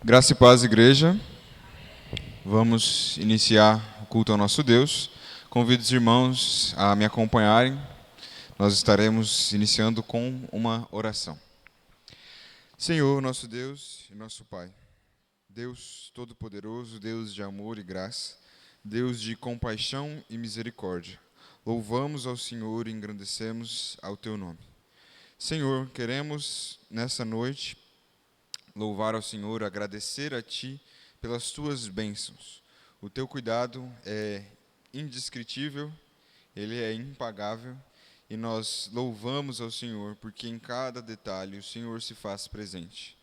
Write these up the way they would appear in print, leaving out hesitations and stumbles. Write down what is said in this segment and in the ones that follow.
Graça e paz, igreja. Vamos iniciar o culto ao nosso Deus. Convido os irmãos a me acompanharem. Nós estaremos iniciando com uma oração. Senhor, nosso Deus e nosso Pai, Deus Todo-Poderoso, Deus de amor e graça, Deus de compaixão e misericórdia, louvamos ao Senhor e engrandecemos ao Teu nome. Senhor, queremos nessa noite louvar ao Senhor, agradecer a Ti pelas Tuas bênçãos. O Teu cuidado é indescritível, Ele é impagável, e nós louvamos ao Senhor, porque em cada detalhe o Senhor se faz presente.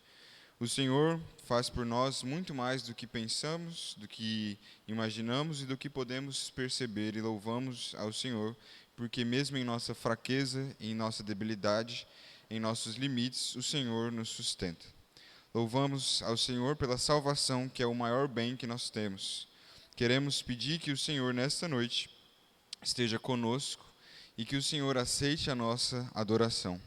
O Senhor faz por nós muito mais do que pensamos, do que imaginamos e do que podemos perceber, e louvamos ao Senhor, porque mesmo em nossa fraqueza, em nossa debilidade, em nossos limites, o Senhor nos sustenta. Louvamos ao Senhor pela salvação, que é o maior bem que nós temos. Queremos pedir que o Senhor, nesta noite, esteja conosco e que o Senhor aceite a nossa adoração.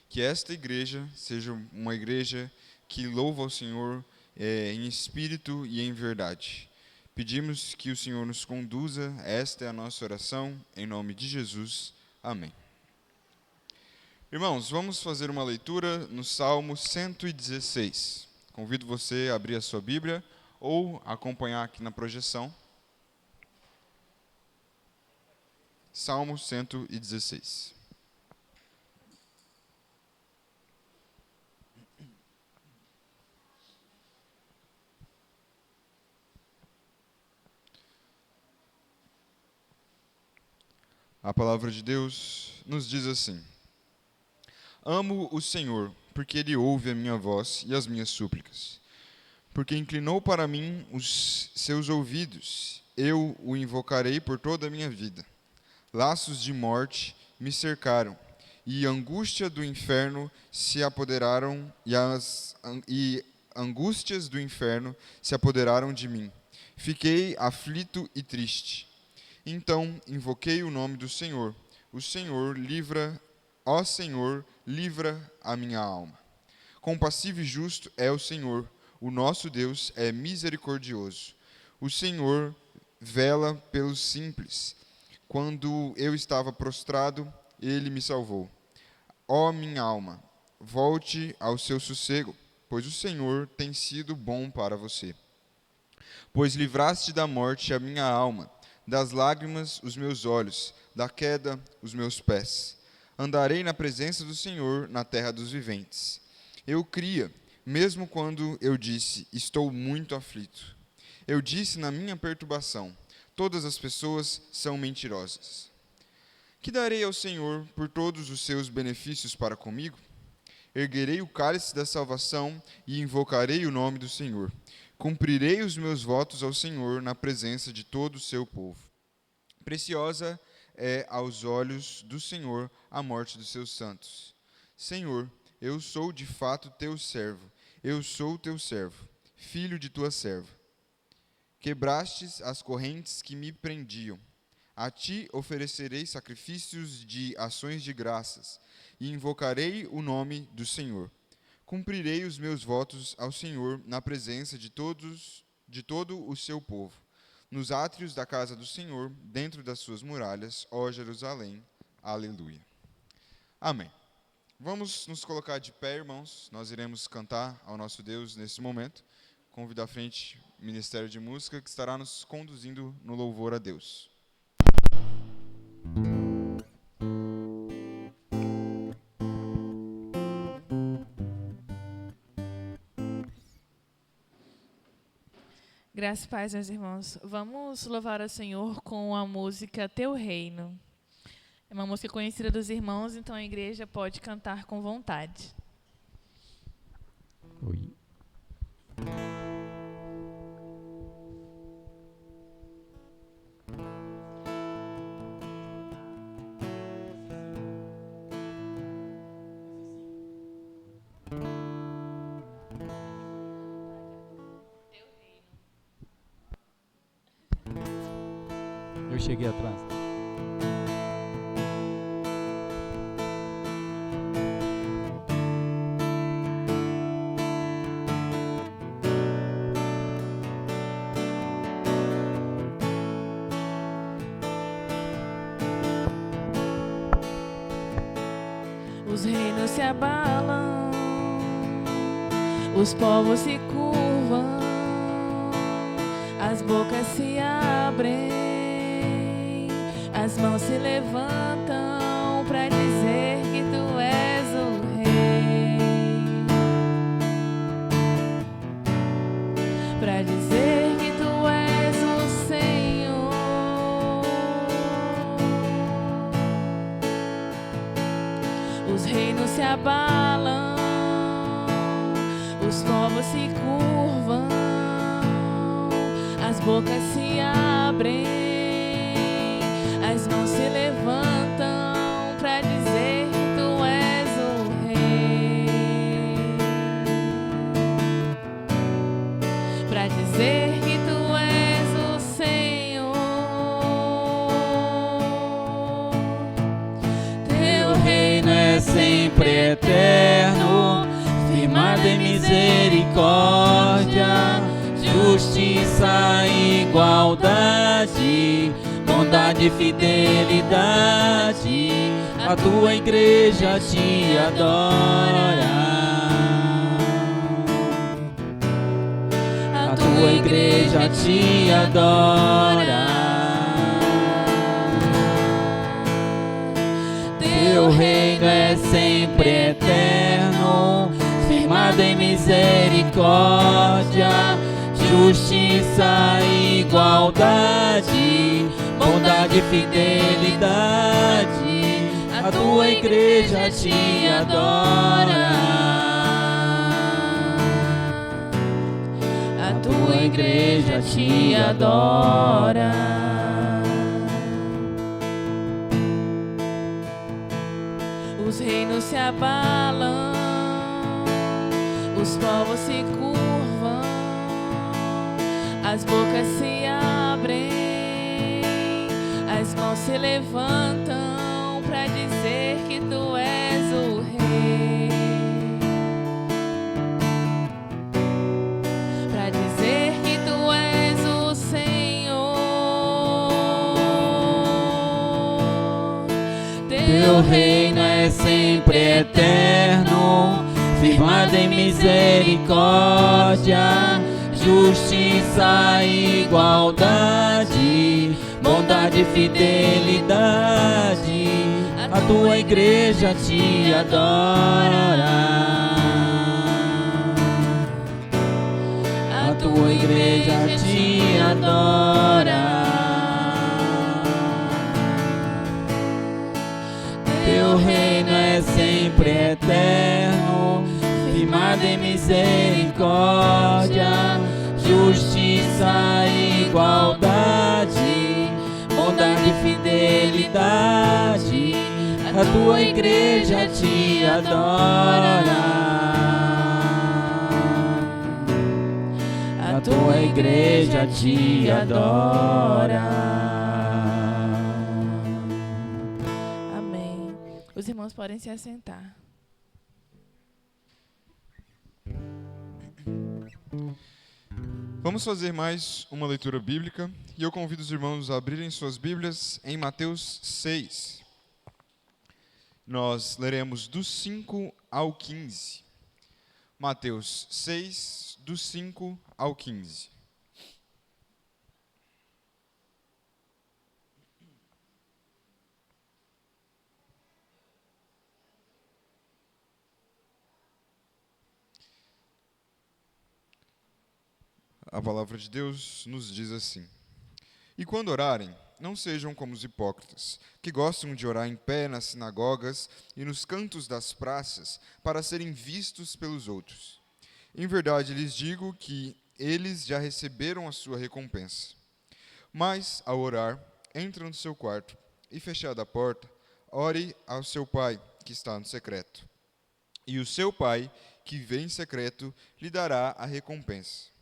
Que esta igreja seja uma igreja que louva ao Senhor em espírito e em verdade. Pedimos que o Senhor nos conduza, esta é a nossa oração, em nome de Jesus. Amém. Irmãos, vamos fazer uma leitura no Salmo 116. Convido você a abrir a sua Bíblia ou acompanhar aqui na projeção. Salmo 116. A palavra de Deus nos diz assim: Amo o Senhor, porque Ele ouve a minha voz e as minhas súplicas. Porque inclinou para mim os seus ouvidos, eu o invocarei por toda a minha vida. Laços de morte me cercaram, e angústia do inferno se apoderaram, e angústias do inferno se apoderaram de mim. Fiquei aflito e triste. Então invoquei o nome do Senhor. O Senhor livra, ó Senhor, livra a minha alma. Compassivo e justo é o Senhor, o nosso Deus é misericordioso. O Senhor vela pelos simples. Quando eu estava prostrado, Ele me salvou. Ó minha alma, volte ao seu sossego, pois o Senhor tem sido bom para você. Pois livraste da morte a minha alma, das lágrimas os meus olhos, da queda os meus pés. Andarei na presença do Senhor na terra dos viventes. Eu cria, mesmo quando eu disse, estou muito aflito. Eu disse na minha perturbação, todas as pessoas são mentirosas. Que darei ao Senhor por todos os seus benefícios para comigo? Erguerei o cálice da salvação e invocarei o nome do Senhor. Cumprirei os meus votos ao Senhor na presença de todo o seu povo. Preciosa é aos olhos do Senhor a morte dos seus santos. Senhor, eu sou de fato teu servo, eu sou teu servo, filho de tua serva. Quebrastes as correntes que me prendiam. A ti oferecerei sacrifícios de ações de graças, e invocarei o nome do Senhor. Cumprirei os meus votos ao Senhor na presença de todo o seu povo, nos átrios da casa do Senhor, dentro das suas muralhas, ó Jerusalém. Aleluia. Amém. Vamos nos colocar de pé, irmãos. Nós iremos cantar ao nosso Deus nesse momento. Convido à frente o Ministério de Música, que estará nos conduzindo no louvor a Deus. Graças e paz, meus irmãos. Vamos louvar ao Senhor com a música Teu Reino. É uma música conhecida dos irmãos, então a igreja pode cantar com vontade. Oi. Eu cheguei atrás. se abalam, os povos se curvam, as bocas se abrem, as mãos se levantam para dizer que tu és o Rei, para dizer que tu és o Senhor. Os reinos se abalam, os povos se curvam, as bocas se abrem, as mãos se levantam para dizer que tu és o Rei, para dizer que tu és o Senhor. Teu reino é sempre eterno, firmado em misericórdia, justiça e igualdade, bondade e fidelidade. A tua igreja te adora. A tua igreja te adora. Teu reino é sempre eterno, firmado em misericórdia, justiça e igualdade, bondade e fidelidade. A tua igreja te adora. A tua igreja te adora. Os reinos se abalam, os povos se curvam, as bocas se abrem, as mãos se levantam para dizer que tu és o Rei, para dizer que tu és o Senhor. Teu reino é sempre eterno, firmado em misericórdia, justiça e igualdade, bondade e fidelidade. A tua igreja te adora. A tua igreja te adora. Teu reino é sempre eterno, firmado em misericórdia, justiça e igualdade, bondade e fidelidade. A tua igreja te adora. A tua igreja te adora. Amém. Os irmãos podem se assentar. Vamos fazer mais uma leitura bíblica e eu convido os irmãos a abrirem suas Bíblias em Mateus 6. Nós leremos do 5 ao 15. Mateus 6, do 5 ao 15. A palavra de Deus nos diz assim: E quando orarem, não sejam como os hipócritas, que gostam de orar em pé nas sinagogas e nos cantos das praças, para serem vistos pelos outros. Em verdade lhes digo que eles já receberam a sua recompensa. Mas, ao orar, entra no seu quarto e, fechada a porta, ore ao seu pai, que está no secreto. E o seu pai, que vê em secreto, lhe dará a recompensa.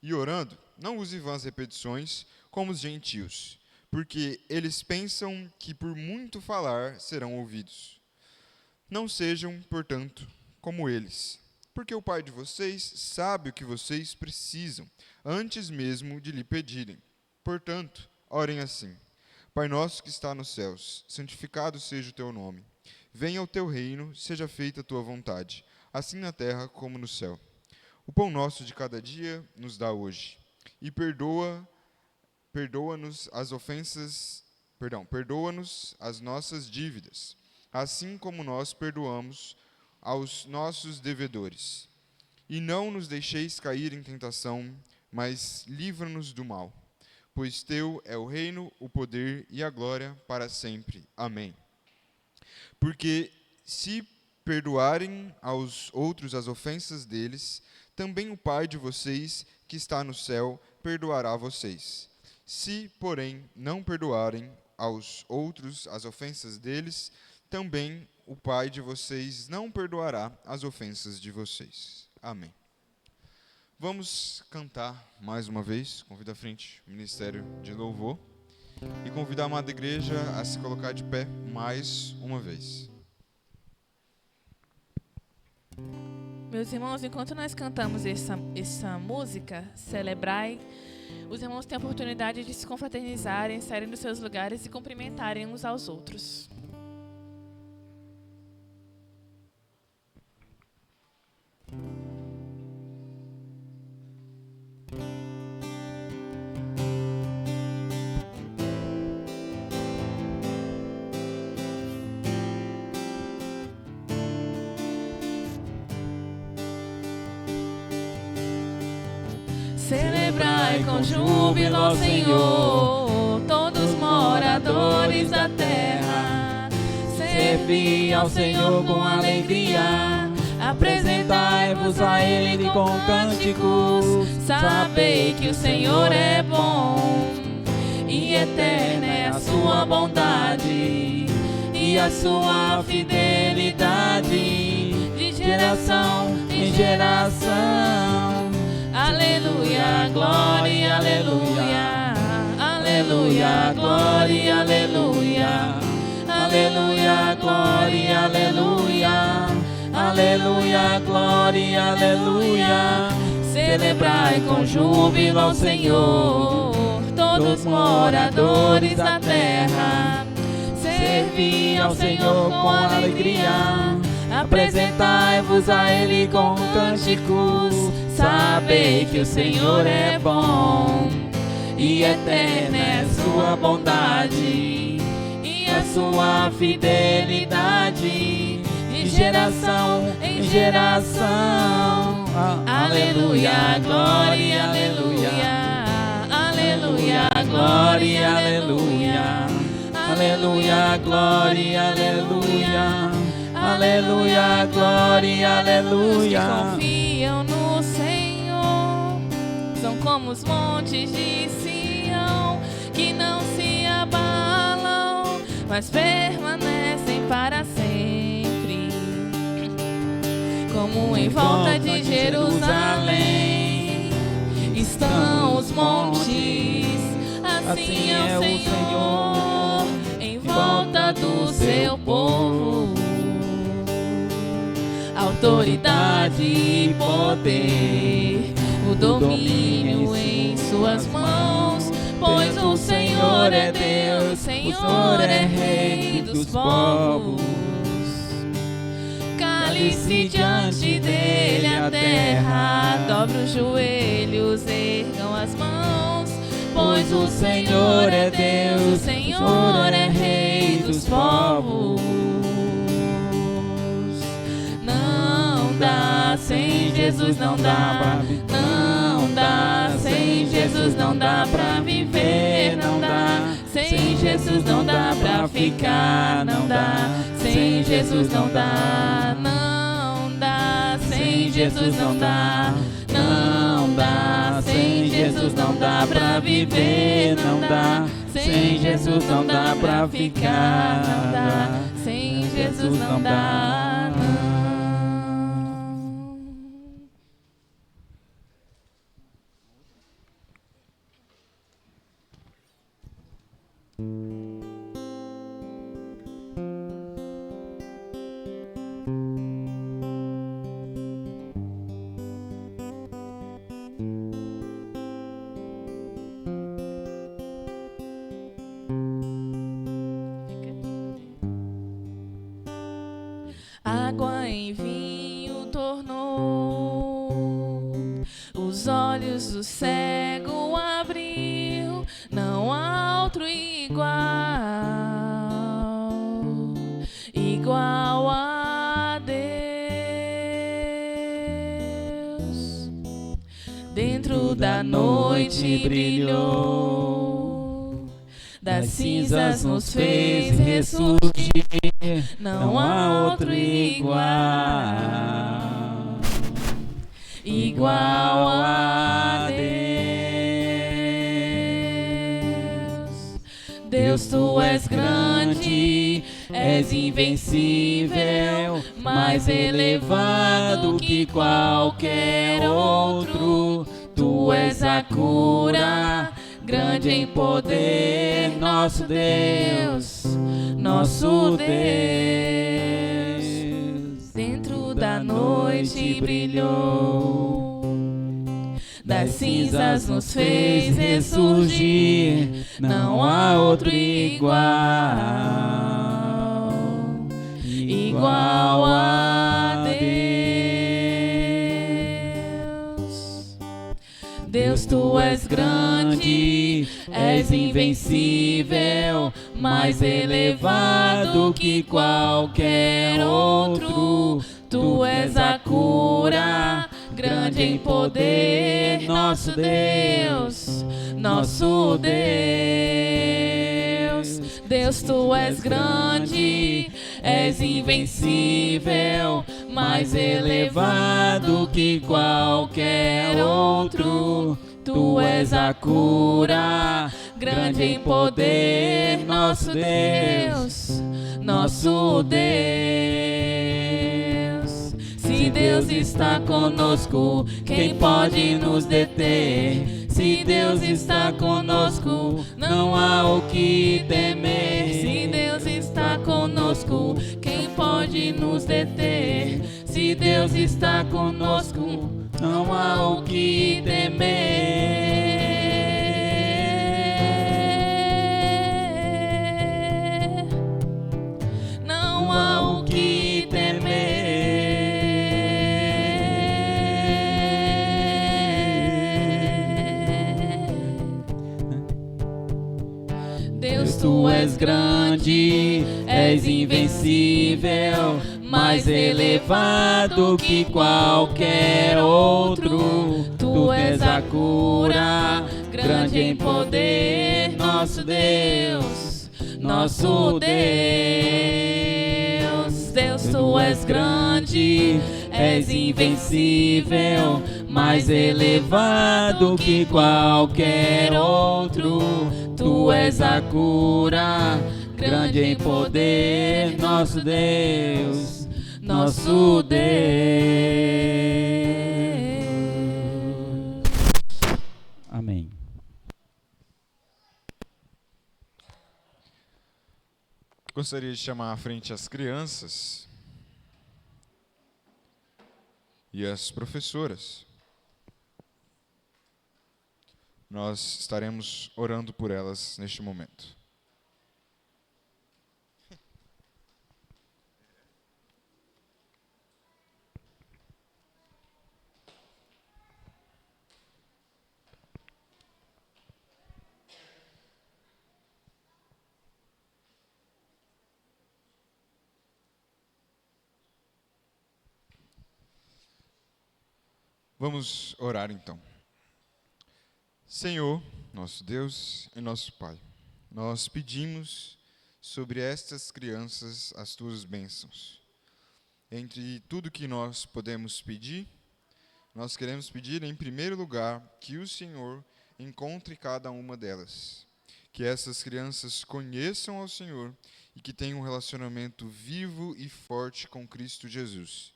E orando, não use vãs repetições, como os gentios, porque eles pensam que por muito falar serão ouvidos. Não sejam, portanto, como eles, porque o Pai de vocês sabe o que vocês precisam, antes mesmo de lhe pedirem. Portanto, orem assim: Pai nosso que está nos céus, santificado seja o teu nome. Venha o teu reino, seja feita a tua vontade, assim na terra como no céu. O pão nosso de cada dia nos dá hoje. E perdoa-nos as ofensas, perdoa-nos as nossas dívidas, assim como nós perdoamos aos nossos devedores. E não nos deixeis cair em tentação, mas livra-nos do mal. Pois teu é o reino, o poder e a glória para sempre. Amém. Porque se perdoarem aos outros as ofensas deles, também o Pai de vocês, que está no céu, perdoará vocês. Se, porém, não perdoarem aos outros as ofensas deles, também o Pai de vocês não perdoará as ofensas de vocês. Amém. Vamos cantar mais uma vez. Convido à frente o Ministério de Louvor. E convido a amada igreja a se colocar de pé mais uma vez. Meus irmãos, enquanto nós cantamos essa música, Celebrai, os irmãos têm a oportunidade de se confraternizarem, saírem dos seus lugares e cumprimentarem uns aos outros. Celebrai com júbilo ao Senhor, todos moradores da terra. Servi ao Senhor com alegria, apresentai-vos a Ele com cânticos. Sabei que o Senhor é bom, e eterna é a sua bondade, e a sua fidelidade, de geração em geração. Aleluia, glória, aleluia, aleluia, glória, aleluia, aleluia, glória, aleluia, aleluia, glória, aleluia. Celebrai com júbilo ao Senhor, todos moradores da terra. Servi ao Senhor com alegria, apresentai-vos a Ele com cânticos. Sabei que o Senhor é bom, e eterna é a sua bondade, e a sua fidelidade, de geração em geração. Aleluia, glória, aleluia, aleluia, glória, aleluia, aleluia, glória, aleluia, aleluia, glória, aleluia. Confiam no Senhor, são como os montes de Sião, que não se abalam, mas permanecem para sempre. Como em volta de Jerusalém estão os montes, assim é o Senhor em volta do seu povo. Autoridade e poder, o domínio em suas mãos, pois o Senhor é Deus, o Senhor é Rei dos povos. Cale-se diante dele a terra, dobre os joelhos, ergam as mãos, pois o Senhor é Deus, o Senhor é Rei dos povos. Sem Jesus não dá, não dá. Sem Jesus não dá pra viver, não dá. Sem Jesus não dá pra ficar, não dá. Sem Jesus não dá, não dá. Sem Jesus não dá, não dá. Sem Jesus não dá pra viver, não dá. Sem Jesus não dá pra ficar, não dá. Sem Jesus não dá, não. água em vinho tornou, os olhos do cego abriu, não há outro igual, igual a Deus. Dentro da noite brilhou, das cinzas nos fez ressurgir, não há outro igual, igual a Deus. Deus, tu és grande, és invencível, mais elevado que qualquer outro. Tu és a cura, grande em poder, nosso Deus, nosso Deus. Dentro da noite brilhou, das cinzas nos fez ressurgir, não há outro igual, igual a Deus. Deus, tu és grande, és invencível, mais elevado que qualquer outro. Tu és a cura, grande em poder, nosso Deus, nosso Deus. Deus, tu és grande, és invencível, mais elevado que qualquer outro. Tu és a cura, grande em poder, nosso Deus, nosso Deus. Se Deus está conosco, quem pode nos deter? Se Deus está conosco, não há o que temer. Se Deus está conosco, quem pode nos deter? Se Deus está conosco, não há o que temer. Não há o que temer. Deus, tu és grande, és invencível, mais elevado que qualquer outro. Tu és a cura, grande em poder, nosso Deus, nosso Deus. Deus, tu és grande, és invencível, mais elevado que qualquer outro. Tu és a cura, grande em poder, nosso Deus, nosso Deus. Amém. Gostaria de chamar à frente as crianças e as professoras. Nós estaremos orando por elas neste momento. Vamos orar então. Senhor, nosso Deus e nosso Pai, nós pedimos sobre estas crianças as tuas bênçãos. Entre tudo que nós podemos pedir, nós queremos pedir em primeiro lugar que o Senhor encontre cada uma delas. Que essas crianças conheçam ao Senhor e que tenham um relacionamento vivo e forte com Cristo Jesus.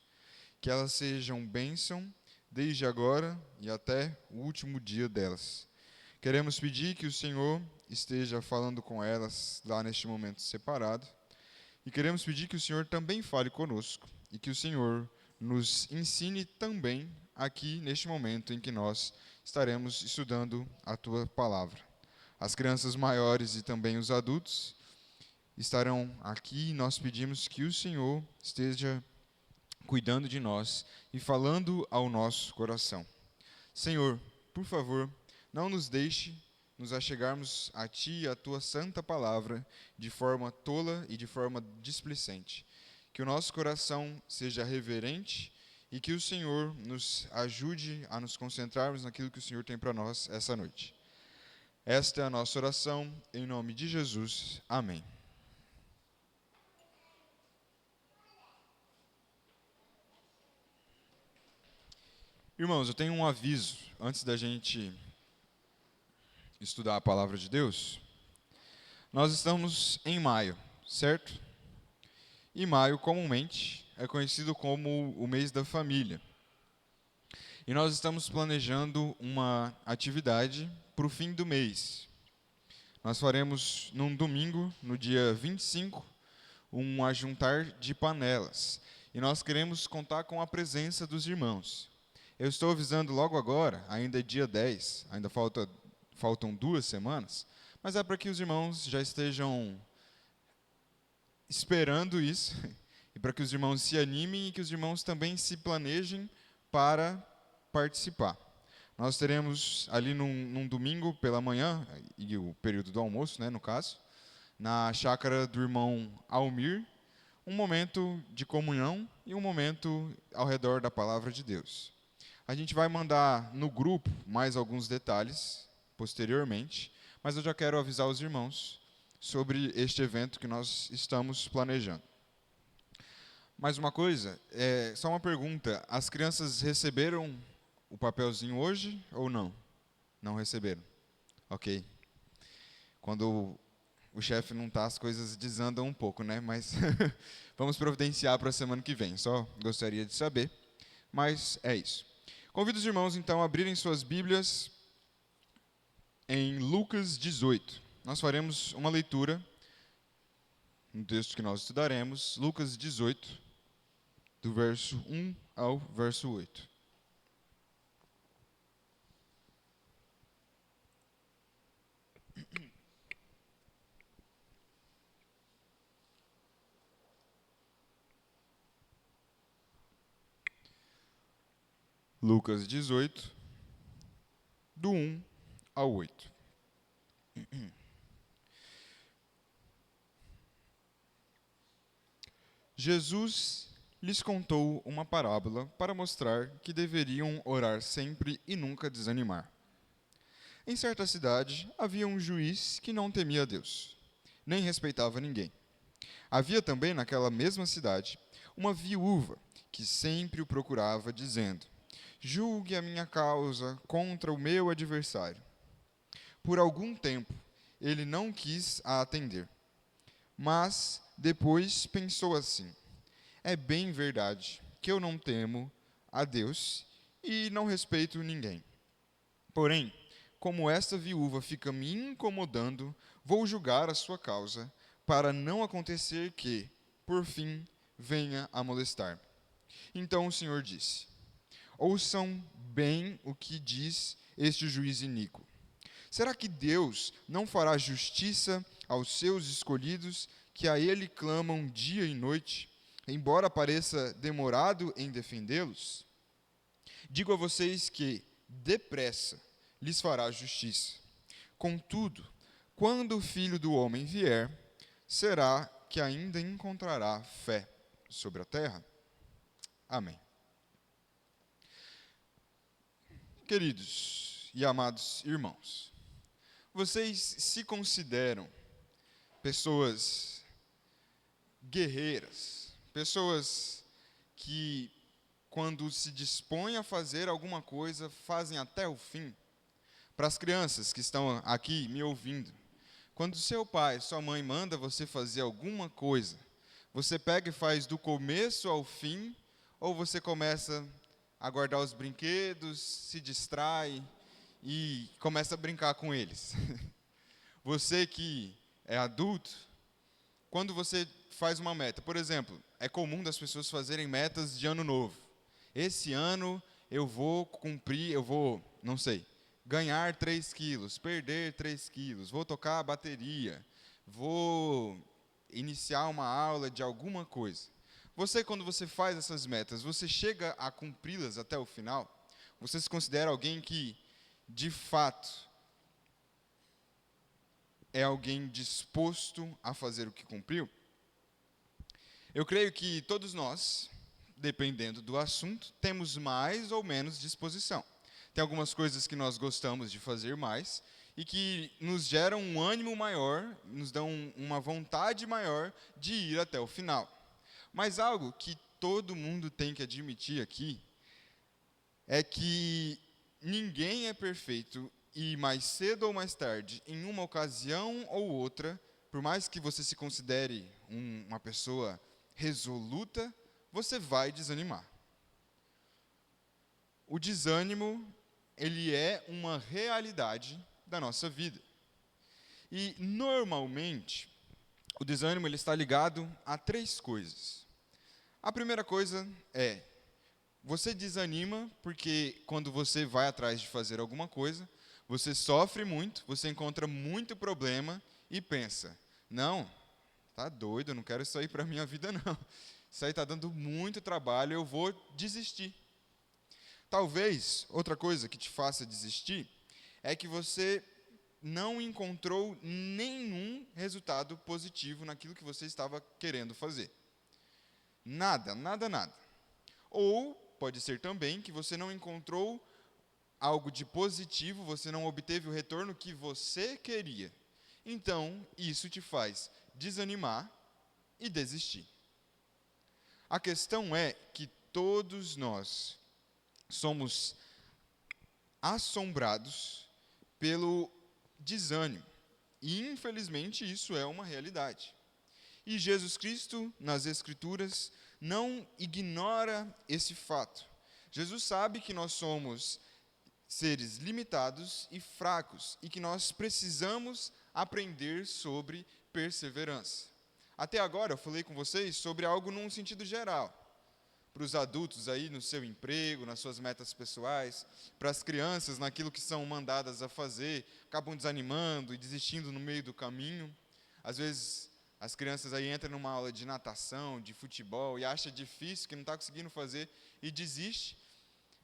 Que elas sejam bênção desde agora e até o último dia delas. Queremos pedir que o Senhor esteja falando com elas lá neste momento separado. E queremos pedir que o Senhor também fale conosco e que o Senhor nos ensine também aqui neste momento em que nós estaremos estudando a Tua Palavra. As crianças maiores e também os adultos estarão aqui e nós pedimos que o Senhor esteja cuidando de nós e falando ao nosso coração. Senhor, por favor, não nos deixe nos achegarmos a Ti e a Tua santa palavra de forma tola e de forma displicente. Que o nosso coração seja reverente e que o Senhor nos ajude a nos concentrarmos naquilo que o Senhor tem para nós essa noite. Esta é a nossa oração, em nome de Jesus. Amém. Irmãos, eu tenho um aviso antes da gente estudar a palavra de Deus. Nós estamos em maio, certo? E maio, comumente, é conhecido como o mês da família. E nós estamos planejando uma atividade para o fim do mês. Nós faremos num domingo, no dia 25, um ajuntar de panelas. E nós queremos contar com a presença dos irmãos. Eu estou avisando logo agora, ainda é dia 10, ainda faltam 2 semanas, mas é para que os irmãos já estejam esperando isso, e para que os irmãos se animem e que os irmãos também se planejem para participar. Nós teremos ali num domingo pela manhã, e o período do almoço, no caso, na chácara do irmão Almir, um momento de comunhão e um momento ao redor da palavra de Deus. A gente vai mandar no grupo mais alguns detalhes posteriormente, mas eu já quero avisar os irmãos sobre este evento que nós estamos planejando. Mais uma coisa, só uma pergunta: as crianças receberam o papelzinho hoje ou não? Não receberam? Ok. Quando o chefe não está, as coisas desandam um pouco, mas vamos providenciar para a semana que vem. Só gostaria de saber, mas é isso. Convido os irmãos, então, a abrirem suas Bíblias em Lucas 18. Nós faremos uma leitura no texto que nós estudaremos, Lucas 18, do verso 1 ao verso 8. Lucas 18, do 1 ao 8. Jesus lhes contou uma parábola para mostrar que deveriam orar sempre e nunca desanimar. Em certa cidade havia um juiz que não temia Deus, nem respeitava ninguém. Havia também naquela mesma cidade uma viúva que sempre o procurava, dizendo: julgue a minha causa contra o meu adversário. Por algum tempo, ele não quis a atender. Mas depois pensou assim: é bem verdade que eu não temo a Deus e não respeito ninguém. Porém, como esta viúva fica me incomodando, vou julgar a sua causa, para não acontecer que, por fim, venha a molestar-me. Então o Senhor disse: ouçam bem o que diz este juiz iníquo. Será que Deus não fará justiça aos seus escolhidos, que a Ele clamam dia e noite, embora pareça demorado em defendê-los? Digo a vocês que, depressa, lhes fará justiça. Contudo, quando o Filho do Homem vier, será que ainda encontrará fé sobre a terra? Amém. Queridos e amados irmãos, vocês se consideram pessoas guerreiras, pessoas que, quando se dispõem a fazer alguma coisa, fazem até o fim? Para as crianças que estão aqui me ouvindo, quando seu pai, sua mãe manda você fazer alguma coisa, você pega e faz do começo ao fim, ou você começa a guardar os brinquedos, se distrai e começa a brincar com eles? Você que é adulto, quando você faz uma meta, por exemplo, é comum das pessoas fazerem metas de ano novo. Esse ano eu vou cumprir, não sei, ganhar 3 quilos, perder 3 quilos, vou tocar a bateria, vou iniciar uma aula de alguma coisa. Você, quando você faz essas metas, você chega a cumpri-las até o final? Você se considera alguém que, de fato, é alguém disposto a fazer o que cumpriu? Eu creio que todos nós, dependendo do assunto, temos mais ou menos disposição. Tem algumas coisas que nós gostamos de fazer mais e que nos geram um ânimo maior, nos dão uma vontade maior de ir até o final. Mas algo que todo mundo tem que admitir aqui é que ninguém é perfeito e mais cedo ou mais tarde, em uma ocasião ou outra, por mais que você se considere uma pessoa resoluta, você vai desanimar. O desânimo, ele é uma realidade da nossa vida. E, normalmente, o desânimo ele está ligado a 3 coisas. A primeira coisa é, você desanima porque quando você vai atrás de fazer alguma coisa, você sofre muito, você encontra muito problema e pensa, não, tá doido, eu não quero isso aí para a minha vida não. Isso aí está dando muito trabalho, eu vou desistir. Talvez, outra coisa que te faça desistir, é que você não encontrou nenhum resultado positivo naquilo que você estava querendo fazer. Nada, nada, nada. Ou pode ser também que você não encontrou algo de positivo, você não obteve o retorno que você queria. Então, isso te faz desanimar e desistir. A questão é que todos nós somos assombrados pelo desânimo. E, infelizmente, isso é uma realidade. E Jesus Cristo, nas Escrituras, não ignora esse fato. Jesus sabe que nós somos seres limitados e fracos e que nós precisamos aprender sobre perseverança. Até agora eu falei com vocês sobre algo num sentido geral. Para os adultos aí no seu emprego, nas suas metas pessoais, para as crianças naquilo que são mandadas a fazer, acabam desanimando e desistindo no meio do caminho. Às vezes as crianças aí entram numa aula de natação, de futebol e acham difícil, que não está conseguindo fazer e desiste.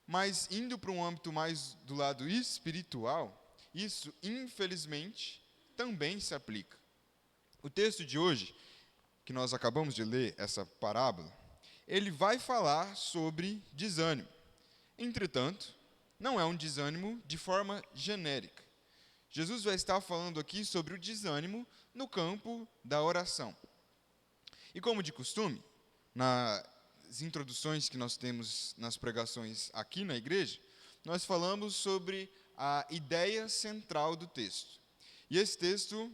Mas indo para um âmbito mais do lado espiritual, isso infelizmente também se aplica. O texto de hoje, que nós acabamos de ler, essa parábola, ele vai falar sobre desânimo. Entretanto, não é um desânimo de forma genérica. Jesus vai estar falando aqui sobre o desânimo no campo da oração. E como de costume, nas introduções que nós temos nas pregações aqui na igreja, nós falamos sobre a ideia central do texto. E esse texto,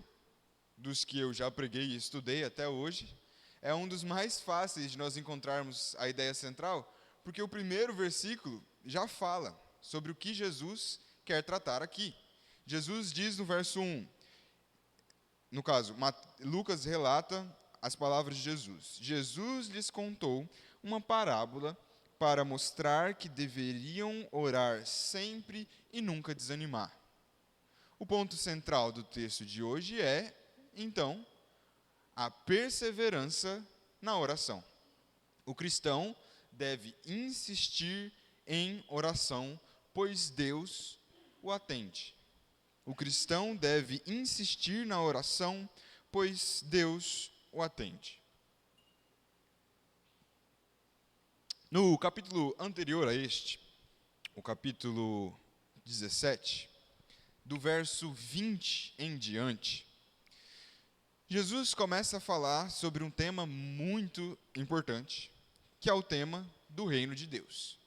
dos que eu já preguei e estudei até hoje, é um dos mais fáceis de nós encontrarmos a ideia central, porque o primeiro versículo já fala sobre o que Jesus quer tratar aqui. Jesus diz no verso 1, no caso, Lucas relata as palavras de Jesus. Jesus lhes contou uma parábola para mostrar que deveriam orar sempre e nunca desanimar. O ponto central do texto de hoje é, então, a perseverança na oração. O cristão deve insistir em oração, pois Deus o atende. O cristão deve insistir na oração, pois Deus o atende. No capítulo anterior a este, o capítulo 17, do verso 20 em diante, Jesus começa a falar sobre um tema muito importante, que é o tema do reino de Deus.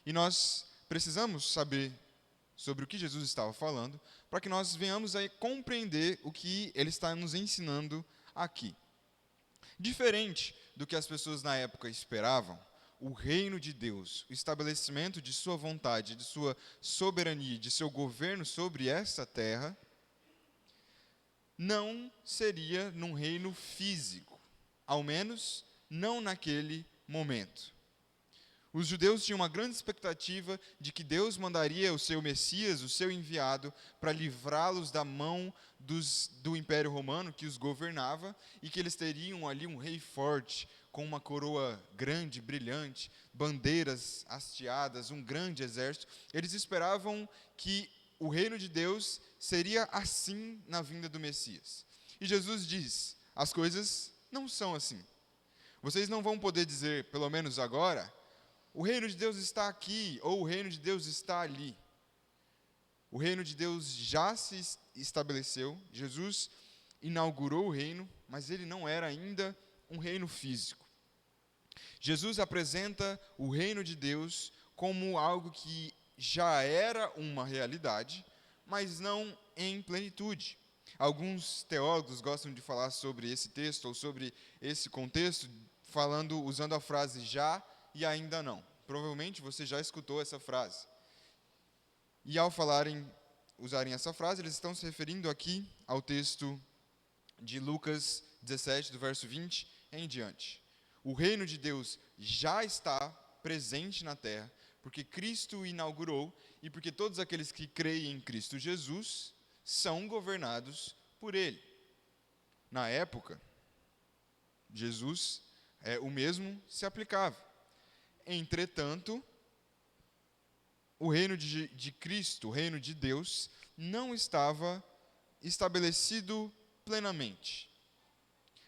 E nós precisamos saber sobre o que Jesus estava falando, para que nós venhamos a compreender o que ele está nos ensinando aqui. Diferente do que as pessoas na época esperavam, o reino de Deus, o estabelecimento de sua vontade, de sua soberania, de seu governo sobre essa terra, não seria num reino físico, ao menos não naquele momento. Os judeus tinham uma grande expectativa de que Deus mandaria o seu Messias, o seu enviado, para livrá-los da mão do Império Romano que os governava, e que eles teriam ali um rei forte, com uma coroa grande, brilhante, bandeiras hasteadas, um grande exército. Eles esperavam que o reino de Deus seria assim na vinda do Messias. E Jesus diz: as coisas não são assim. Vocês não vão poder dizer, pelo menos agora, o reino de Deus está aqui, ou o reino de Deus está ali. O reino de Deus já se estabeleceu, Jesus inaugurou o reino, mas ele não era ainda um reino físico. Jesus apresenta o reino de Deus como algo que já era uma realidade, mas não em plenitude. Alguns teólogos gostam de falar sobre esse texto, ou sobre esse contexto, usando a frase já e ainda não. Provavelmente você já escutou essa frase. E ao usarem essa frase, eles estão se referindo aqui ao texto de Lucas 17, do verso 20 em diante. O reino de Deus já está presente na terra, porque Cristo o inaugurou e porque todos aqueles que creem em Cristo Jesus são governados por Ele. Na época, Jesus, o mesmo se aplicava. Entretanto, o reino de Cristo, o reino de Deus, não estava estabelecido plenamente.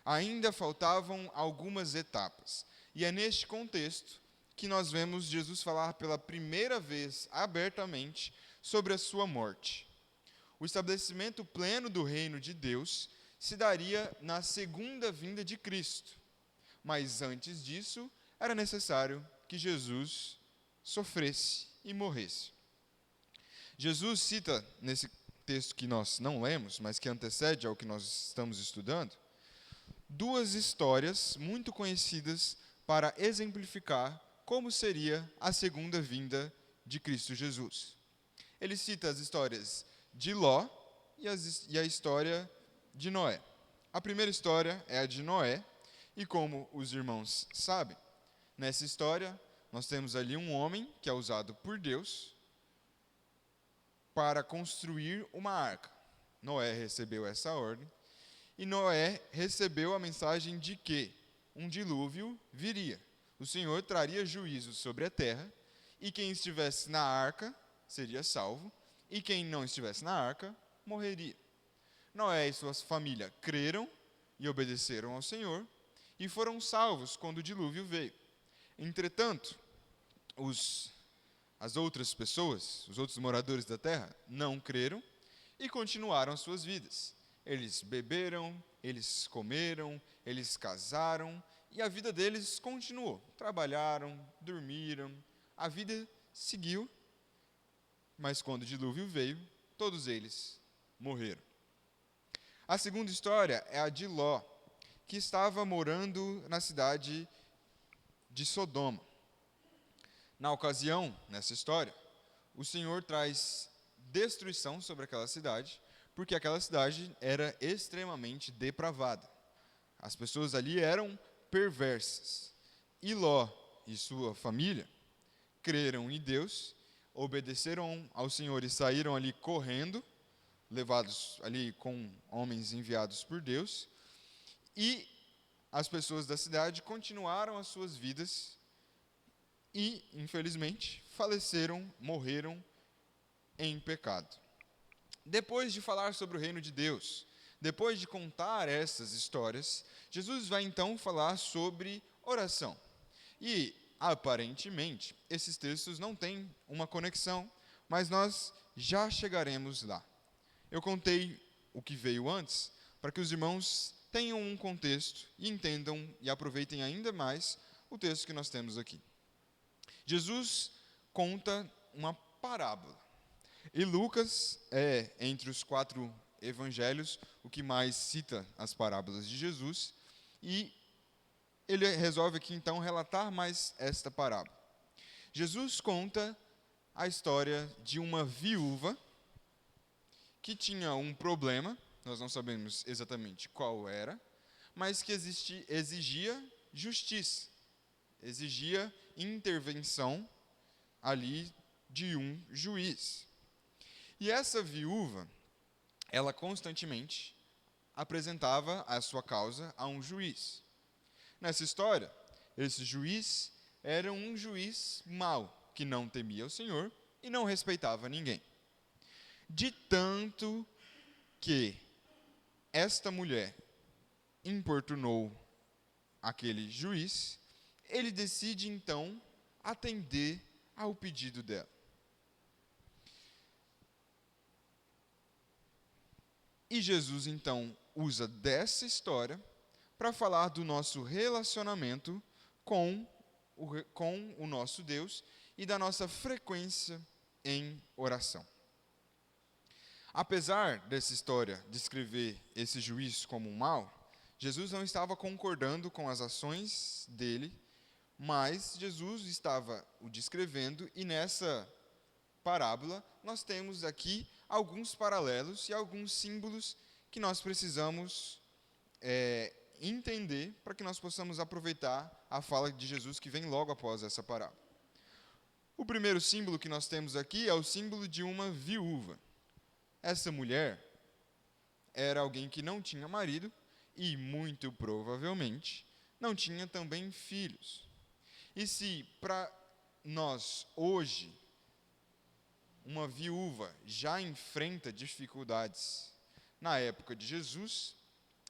Ainda faltavam algumas etapas. E é neste contexto que nós vemos Jesus falar pela primeira vez, abertamente, sobre a sua morte. O estabelecimento pleno do reino de Deus se daria na segunda vinda de Cristo. Mas antes disso, era necessário que Jesus sofresse e morresse. Jesus cita, nesse texto que nós não lemos, mas que antecede ao que nós estamos estudando, duas histórias muito conhecidas para exemplificar como seria a segunda vinda de Cristo Jesus. Ele cita as histórias de Ló e a história de Noé. A primeira história é a de Noé, e como os irmãos sabem, nessa história nós temos ali um homem que é usado por Deus para construir uma arca. Noé recebeu essa ordem, e Noé recebeu a mensagem de que um dilúvio viria. O Senhor traria juízo sobre a terra, e quem estivesse na arca seria salvo, e quem não estivesse na arca morreria. Noé e sua família creram e obedeceram ao Senhor, e foram salvos quando o dilúvio veio. Entretanto, as outras pessoas, os outros moradores da terra, não creram e continuaram suas vidas. Eles beberam, eles comeram, eles casaram, e a vida deles continuou. Trabalharam, dormiram, a vida seguiu, mas quando o dilúvio veio, todos eles morreram. A segunda história é a de Ló, que estava morando na cidade de Sodoma. Na ocasião, nessa história, o Senhor traz destruição sobre aquela cidade, porque aquela cidade era extremamente depravada. As pessoas ali eram perversas. E Ló e sua família creram em Deus, obedeceram ao Senhor e saíram ali correndo, levados ali com homens enviados por Deus, e as pessoas da cidade continuaram as suas vidas e, infelizmente, faleceram, morreram em pecado. Depois de falar sobre o reino de Deus, depois de contar essas histórias, Jesus vai então falar sobre oração. E, aparentemente, esses textos não têm uma conexão, mas nós já chegaremos lá. Eu contei o que veio antes, para que os irmãos tenham um contexto e entendam e aproveitem ainda mais o texto que nós temos aqui. Jesus conta uma parábola. E Lucas é, entre os 4 evangelhos, o que mais cita as parábolas de Jesus. E ele resolve aqui, então, relatar mais esta parábola. Jesus conta a história de uma viúva que tinha um problema, nós não sabemos exatamente qual era, mas que exigia justiça. exigia intervenção ali de um juiz. E essa viúva, ela constantemente apresentava a sua causa a um juiz. Nessa história, esse juiz era um juiz mau, que não temia o Senhor e não respeitava ninguém. De tanto que esta mulher importunou aquele juiz, ele decide então atender ao pedido dela. E Jesus então usa dessa história para falar do nosso relacionamento com o nosso Deus e da nossa frequência em oração. Apesar dessa história descrever esse juiz como um mau, Jesus não estava concordando com as ações dele, mas Jesus estava o descrevendo, e nessa parábola nós temos aqui alguns paralelos e alguns símbolos que nós precisamos entender para que nós possamos aproveitar a fala de Jesus que vem logo após essa parábola. O primeiro símbolo que nós temos aqui é o símbolo de uma viúva. Essa mulher era alguém que não tinha marido e, muito provavelmente, não tinha também filhos. E se para nós hoje uma viúva já enfrenta dificuldades, na época de Jesus,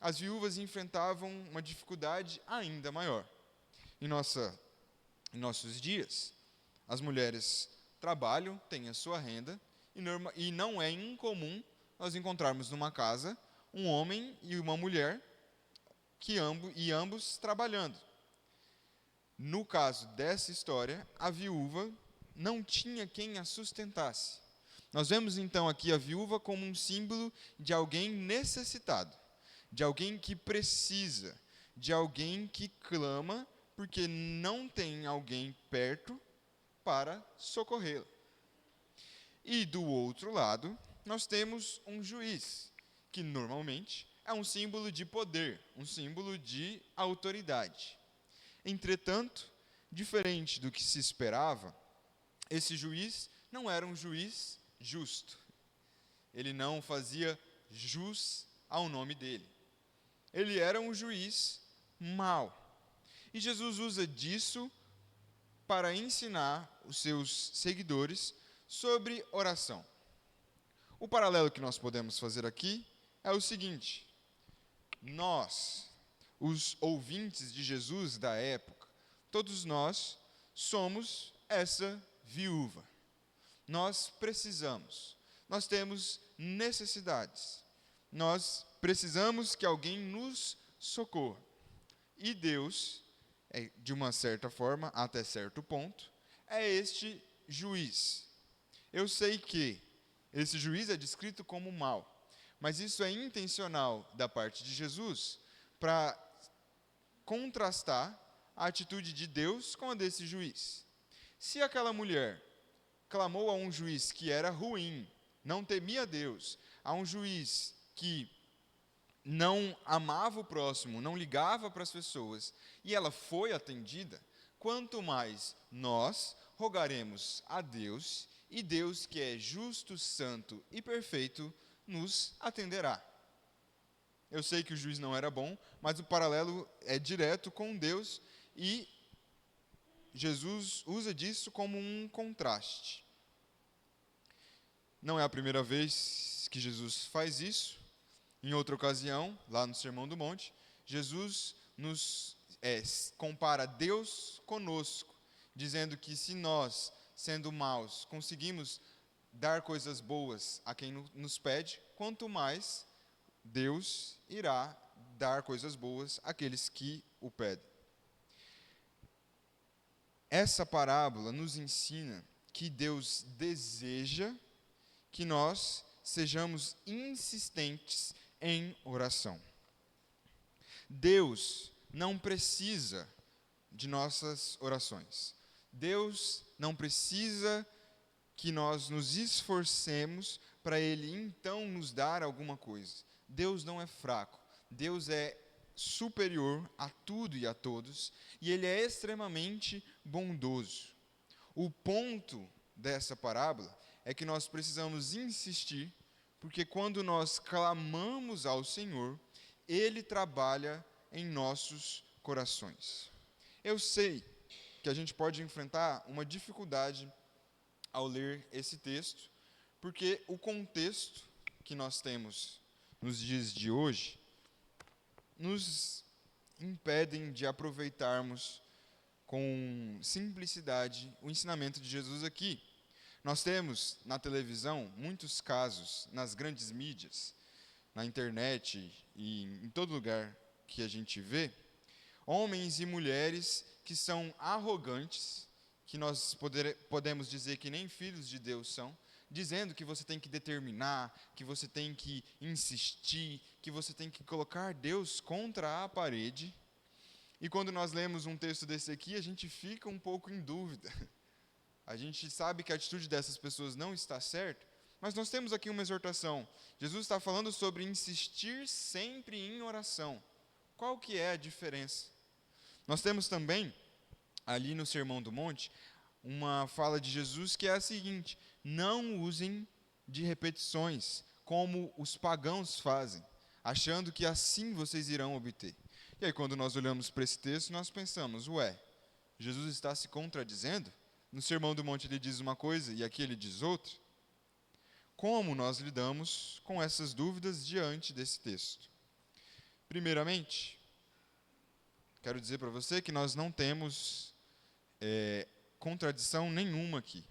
as viúvas enfrentavam uma dificuldade ainda maior. Em nossos dias, as mulheres trabalham, têm a sua renda, e não é incomum nós encontrarmos numa casa um homem e uma mulher ambos trabalhando. No caso dessa história, a viúva não tinha quem a sustentasse. Nós vemos então aqui a viúva como um símbolo de alguém necessitado, de alguém que precisa, de alguém que clama porque não tem alguém perto para socorrê-la. E do outro lado, nós temos um juiz, que normalmente é um símbolo de poder, um símbolo de autoridade. Entretanto, diferente do que se esperava, esse juiz não era um juiz justo. Ele não fazia jus ao nome dele. Ele era um juiz mau. E Jesus usa disso para ensinar os seus seguidores sobre oração. O paralelo que nós podemos fazer aqui é o seguinte: nós, os ouvintes de Jesus da época, todos nós somos essa viúva. Nós precisamos, nós temos necessidades, nós precisamos que alguém nos socorra. E Deus, de uma certa forma, até certo ponto, é este juiz. Eu sei que esse juiz é descrito como mau, mas isso é intencional da parte de Jesus para contrastar a atitude de Deus com a desse juiz. Se aquela mulher clamou a um juiz que era ruim, não temia Deus, a um juiz que não amava o próximo, não ligava para as pessoas, e ela foi atendida, quanto mais nós rogaremos a Deus, e Deus, que é justo, santo e perfeito, nos atenderá. Eu sei que o juiz não era bom, mas o paralelo é direto com Deus, e Jesus usa disso como um contraste. Não é a primeira vez que Jesus faz isso. Em outra ocasião, lá no Sermão do Monte, Jesus nos compara Deus conosco, dizendo que se nós, sendo maus, conseguimos dar coisas boas a quem nos pede, quanto mais Deus irá dar coisas boas àqueles que o pedem. Essa parábola nos ensina que Deus deseja que nós sejamos insistentes em oração. Deus não precisa de nossas orações. Deus não precisa que nós nos esforcemos para Ele então nos dar alguma coisa. Deus não é fraco. Deus é superior a tudo e a todos, e ele é extremamente bondoso. O ponto dessa parábola é que nós precisamos insistir, porque quando nós clamamos ao Senhor, Ele trabalha em nossos corações. Eu sei que a gente pode enfrentar uma dificuldade ao ler esse texto, porque o contexto que nós temos nos dias de hoje nos impedem de aproveitarmos com simplicidade o ensinamento de Jesus aqui. Nós temos na televisão muitos casos, nas grandes mídias, na internet e em todo lugar que a gente vê, homens e mulheres que são arrogantes, que nós podemos dizer que nem filhos de Deus são, dizendo que você tem que determinar, que você tem que insistir, que você tem que colocar Deus contra a parede. E quando nós lemos um texto desse aqui, a gente fica um pouco em dúvida. A gente sabe que a atitude dessas pessoas não está certa, mas nós temos aqui uma exortação. Jesus está falando sobre insistir sempre em oração. Qual que é a diferença? Nós temos também, ali no Sermão do Monte, uma fala de Jesus que é a seguinte: não usem de repetições, como os pagãos fazem, achando que assim vocês irão obter. E aí, quando nós olhamos para esse texto, nós pensamos, Jesus está se contradizendo? No Sermão do Monte ele diz uma coisa e aqui ele diz outra. Como nós lidamos com essas dúvidas diante desse texto? Primeiramente, quero dizer para você que nós não temos contradição nenhuma aqui.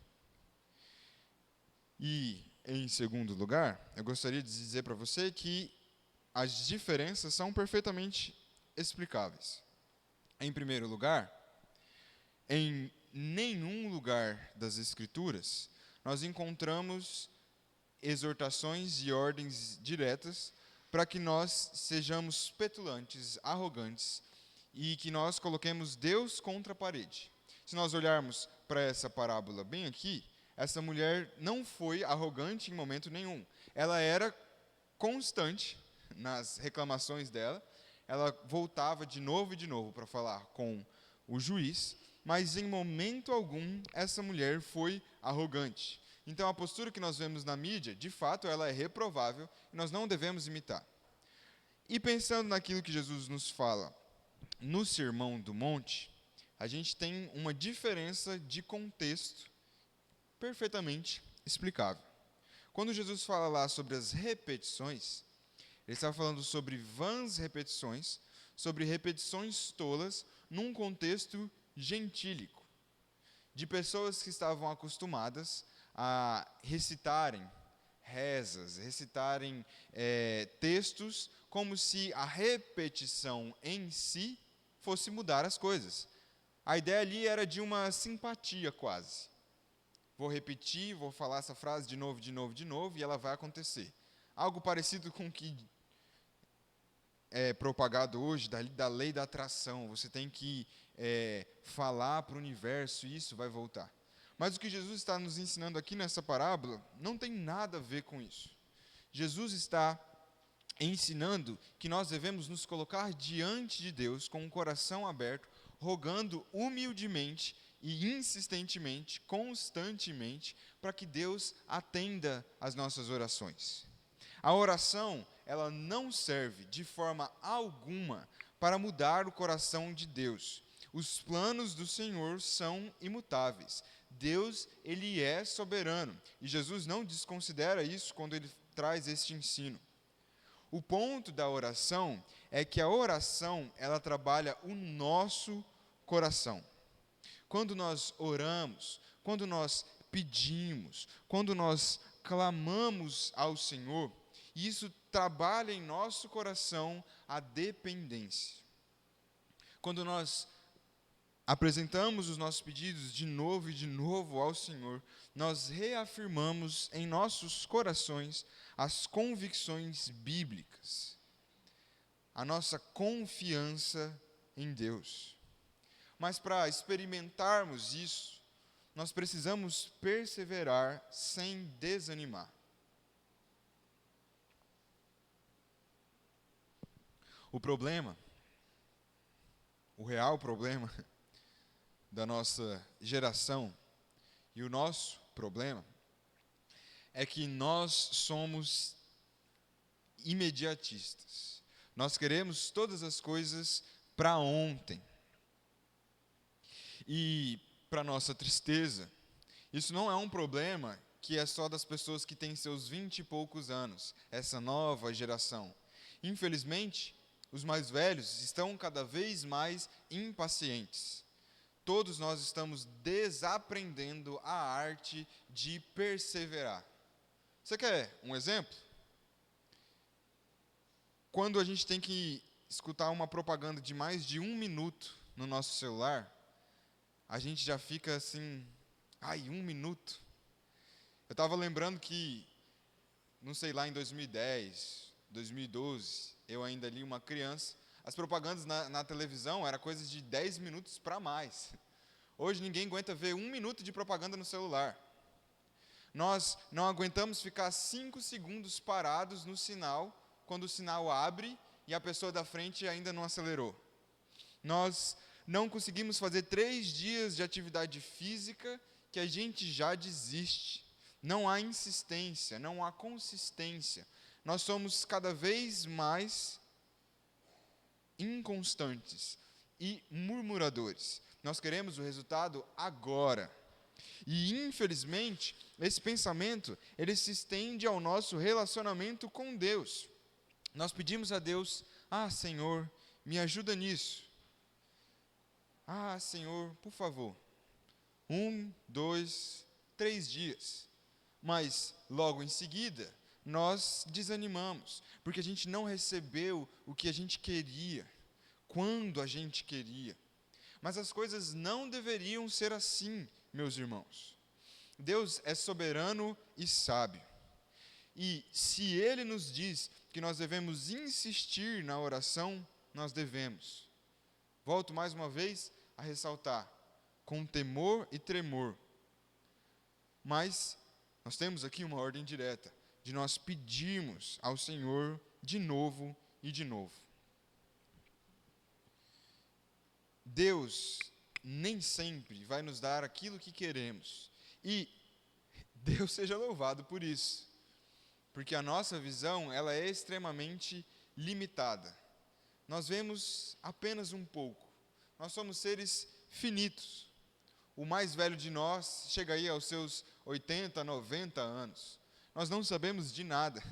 E, em segundo lugar, eu gostaria de dizer para você que as diferenças são perfeitamente explicáveis. Em primeiro lugar, em nenhum lugar das Escrituras nós encontramos exortações e ordens diretas para que nós sejamos petulantes, arrogantes e que nós coloquemos Deus contra a parede. Se nós olharmos para essa parábola bem aqui, essa mulher não foi arrogante em momento nenhum. Ela era constante nas reclamações dela, ela voltava de novo e de novo para falar com o juiz, mas em momento algum essa mulher foi arrogante. Então a postura que nós vemos na mídia, de fato, ela é reprovável e nós não devemos imitar. E pensando naquilo que Jesus nos fala no Sermão do Monte, a gente tem uma diferença de contexto perfeitamente explicável. Quando Jesus fala lá sobre as repetições, ele está falando sobre vãs repetições, sobre repetições tolas, num contexto gentílico, de pessoas que estavam acostumadas a recitarem rezas, recitarem textos, como se a repetição em si fosse mudar as coisas. A ideia ali era de uma simpatia quase. Vou repetir, vou falar essa frase de novo, de novo, de novo, e ela vai acontecer. Algo parecido com o que é propagado hoje, da lei da atração. Você tem que falar para o universo e isso vai voltar. Mas o que Jesus está nos ensinando aqui nessa parábola não tem nada a ver com isso. Jesus está ensinando que nós devemos nos colocar diante de Deus com o coração aberto, rogando humildemente e insistentemente, constantemente, para que Deus atenda às nossas orações. A oração, ela não serve de forma alguma para mudar o coração de Deus. Os planos do Senhor são imutáveis. Deus, ele é soberano. E Jesus não desconsidera isso quando ele traz este ensino. O ponto da oração é que a oração, ela trabalha o nosso coração. Quando nós oramos, quando nós pedimos, quando nós clamamos ao Senhor, isso trabalha em nosso coração a dependência. Quando nós apresentamos os nossos pedidos de novo e de novo ao Senhor, nós reafirmamos em nossos corações as convicções bíblicas, a nossa confiança em Deus. Mas para experimentarmos isso, nós precisamos perseverar sem desanimar. O problema o real problema da nossa geração e o nosso problema é que nós somos imediatistas. Nós queremos todas as coisas para ontem. E, para nossa tristeza, isso não é um problema que é só das pessoas que têm seus 20 e poucos anos, essa nova geração. Infelizmente, os mais velhos estão cada vez mais impacientes. Todos nós estamos desaprendendo a arte de perseverar. Você quer um exemplo? Quando a gente tem que escutar uma propaganda de mais de 1 minuto no nosso celular, a gente já fica assim, 1 minuto. Eu estava lembrando que, não sei, lá em 2010, 2012, eu ainda ali uma criança, as propagandas na televisão eram coisas de 10 minutos para mais. Hoje ninguém aguenta ver 1 minuto de propaganda no celular. Nós não aguentamos ficar 5 segundos parados no sinal, quando o sinal abre e a pessoa da frente ainda não acelerou. Nós não conseguimos fazer 3 dias de atividade física que a gente já desiste. Não há insistência, não há consistência. Nós somos cada vez mais inconstantes e murmuradores. Nós queremos o resultado agora. E, infelizmente, esse pensamento, ele se estende ao nosso relacionamento com Deus. Nós pedimos a Deus, Senhor, me ajuda nisso. Senhor, por favor. 1, 2, 3 dias. Mas, logo em seguida, nós desanimamos, porque a gente não recebeu o que a gente queria, quando a gente queria. Mas as coisas não deveriam ser assim, meus irmãos. Deus é soberano e sábio. E se Ele nos diz que nós devemos insistir na oração, nós devemos. Volto mais uma vez a ressaltar, com temor e tremor. Mas nós temos aqui uma ordem direta, de nós pedirmos ao Senhor de novo e de novo. Deus nem sempre vai nos dar aquilo que queremos. E Deus seja louvado por isso. Porque a nossa visão, ela é extremamente limitada. Nós vemos apenas um pouco. Nós somos seres finitos. O mais velho de nós chega aí aos seus 80, 90 anos. Nós não sabemos de nada.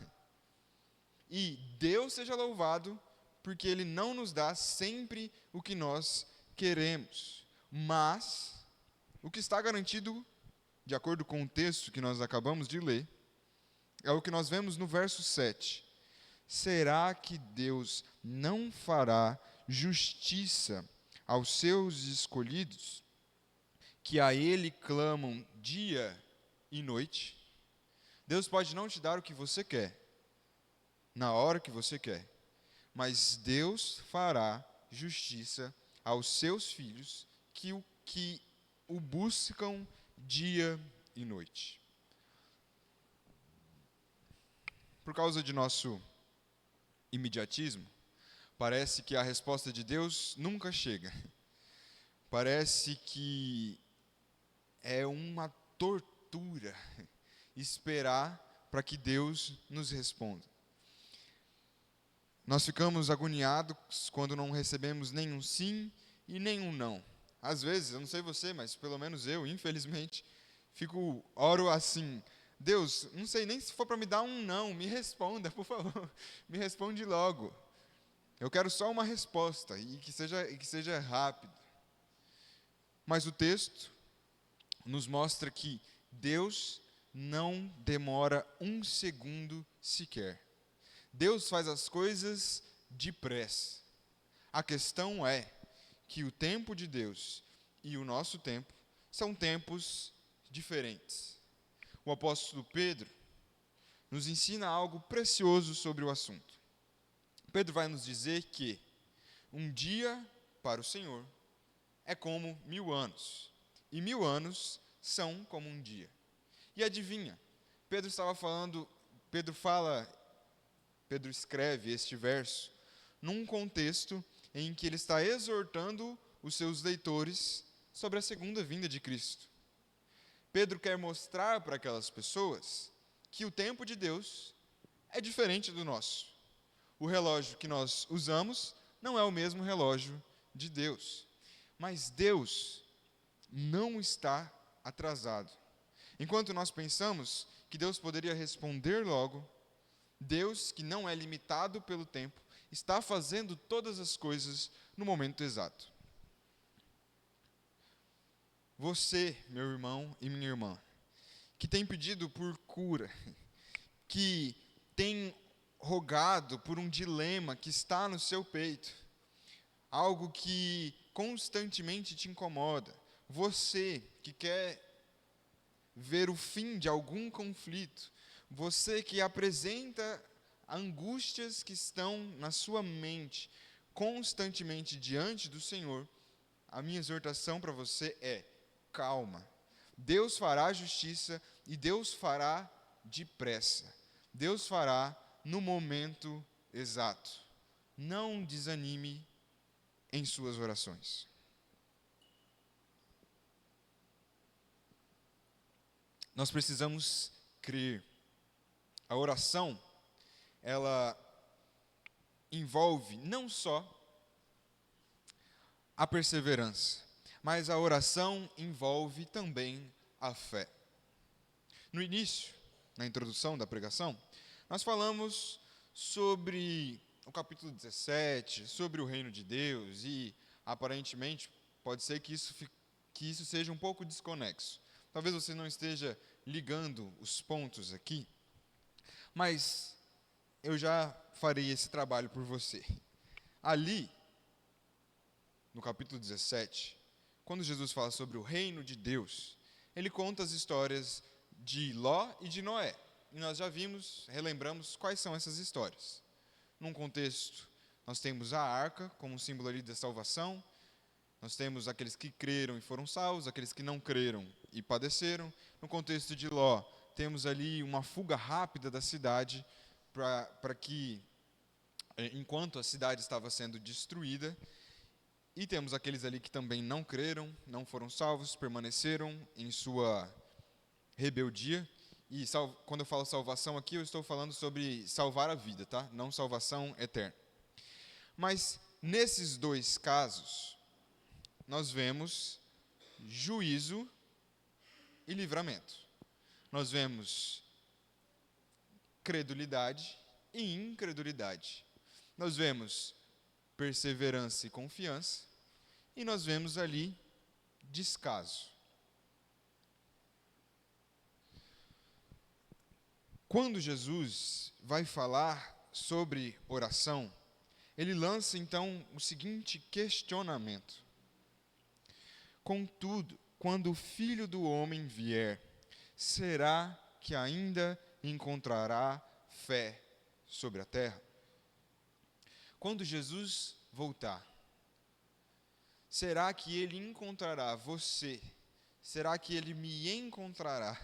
E Deus seja louvado, porque Ele não nos dá sempre o que nós queremos. Mas, o que está garantido, de acordo com o texto que nós acabamos de ler, é o que nós vemos no verso 7. Será que Deus não fará justiça aos seus escolhidos, que a Ele clamam dia e noite? Deus pode não te dar o que você quer, na hora que você quer, mas Deus fará justiça aos seus filhos que o buscam dia e noite. Por causa de nosso imediatismo, parece que a resposta de Deus nunca chega. Parece que é uma tortura esperar para que Deus nos responda. Nós ficamos agoniados quando não recebemos nenhum sim e nenhum não. Às vezes, eu não sei você, mas pelo menos eu, infelizmente, oro assim: Deus, não sei nem se for para me dar um não, me responda, por favor, me responde logo. Eu quero só uma resposta, e que seja rápido. Mas o texto nos mostra que Deus não demora 1 segundo sequer. Deus faz as coisas depressa. A questão é que o tempo de Deus e o nosso tempo são tempos diferentes. O apóstolo Pedro nos ensina algo precioso sobre o assunto. Pedro vai nos dizer que um dia para o Senhor é como 1000 anos, e 1000 anos são como um dia. E adivinha, Pedro escreve este verso num contexto em que ele está exortando os seus leitores sobre a segunda vinda de Cristo. Pedro quer mostrar para aquelas pessoas que o tempo de Deus é diferente do nosso. O relógio que nós usamos não é o mesmo relógio de Deus. Mas Deus não está atrasado. Enquanto nós pensamos que Deus poderia responder logo, Deus, que não é limitado pelo tempo, está fazendo todas as coisas no momento exato. Você, meu irmão e minha irmã, que tem pedido por cura, que tem rogado por um dilema que está no seu peito, algo que constantemente te incomoda, você que quer ver o fim de algum conflito, você que apresenta angústias que estão na sua mente constantemente diante do Senhor, a minha exortação para você é: calma. Deus fará justiça e Deus fará depressa. Deus fará no momento exato. Não desanime em suas orações. Nós precisamos crer. A oração, ela envolve não só a perseverança, mas a oração envolve também a fé. No início, na introdução da pregação, nós falamos sobre o capítulo 17, sobre o reino de Deus, e aparentemente pode ser que isso seja um pouco desconexo. Talvez você não esteja ligando os pontos aqui, mas eu já farei esse trabalho por você. Ali, no capítulo 17, quando Jesus fala sobre o reino de Deus, ele conta as histórias de Ló e de Noé. E nós já vimos, relembramos quais são essas histórias. Num contexto, nós temos a arca como um símbolo ali da salvação. Nós temos aqueles que creram e foram salvos, aqueles que não creram e padeceram. No contexto de Ló, temos ali uma fuga rápida da cidade para que, enquanto a cidade estava sendo destruída, e temos aqueles ali que também não creram, não foram salvos, permaneceram em sua rebeldia. E quando eu falo salvação aqui, eu estou falando sobre salvar a vida, tá? Não salvação eterna. Mas nesses dois casos, nós vemos juízo e livramento. Nós vemos credulidade e incredulidade. Nós vemos perseverança e confiança, e nós vemos ali descaso. Quando Jesus vai falar sobre oração, ele lança então o seguinte questionamento: contudo, quando o Filho do Homem vier, será que ainda encontrará fé sobre a terra? Quando Jesus voltar, será que ele encontrará você? Será que ele me encontrará?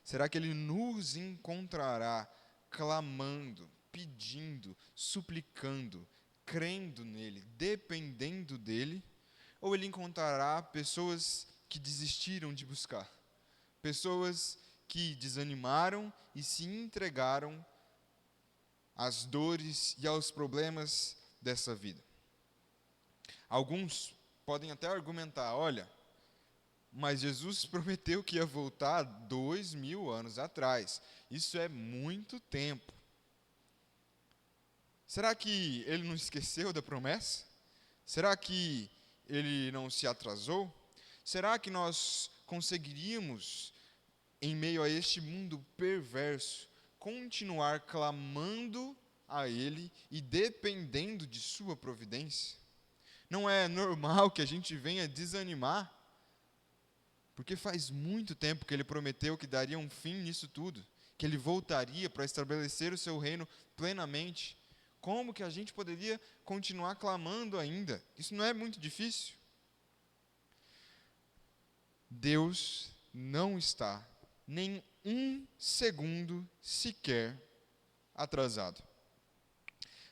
Será que ele nos encontrará clamando, pedindo, suplicando, crendo nele, dependendo dele? Ou ele encontrará pessoas que desistiram de buscar? Pessoas que desanimaram e se entregaram às dores e aos problemas dessa vida. Alguns podem até argumentar: olha, mas Jesus prometeu que ia voltar 2000 anos atrás. Isso é muito tempo. Será que ele não esqueceu da promessa? Será que ele não se atrasou? Será que nós conseguiríamos, em meio a este mundo perverso, continuar clamando a ele e dependendo de sua providência? Não é normal que a gente venha desanimar? Porque faz muito tempo que ele prometeu que daria um fim nisso tudo, que ele voltaria para estabelecer o seu reino plenamente. Como que a gente poderia continuar clamando ainda? Isso não é muito difícil? Deus não está nem um segundo sequer atrasado.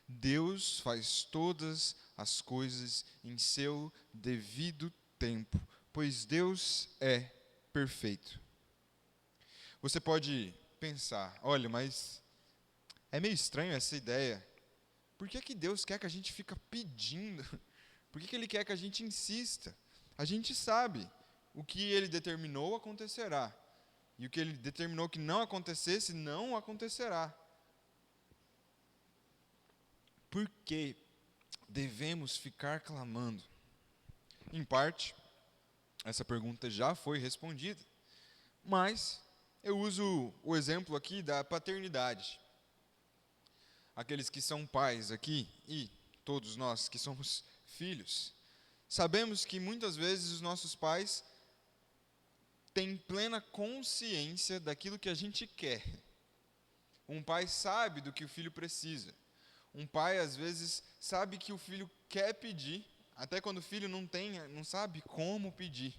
Deus faz todas as coisas em seu devido tempo, pois Deus é perfeito. Você pode pensar, olha, mas é meio estranho essa ideia. Por que Deus quer que a gente fica pedindo? Por que Ele quer que a gente insista? A gente sabe o que Ele determinou acontecerá. E o que Ele determinou que não acontecesse, não acontecerá. Por que devemos ficar clamando? Em parte, essa pergunta já foi respondida, mas eu uso o exemplo aqui da paternidade. Aqueles que são pais aqui, e todos nós que somos filhos, sabemos que muitas vezes os nossos pais têm plena consciência daquilo que a gente quer. Um pai sabe do que o filho precisa. Um pai, às vezes, sabe que o filho quer pedir, até quando o filho não sabe como pedir.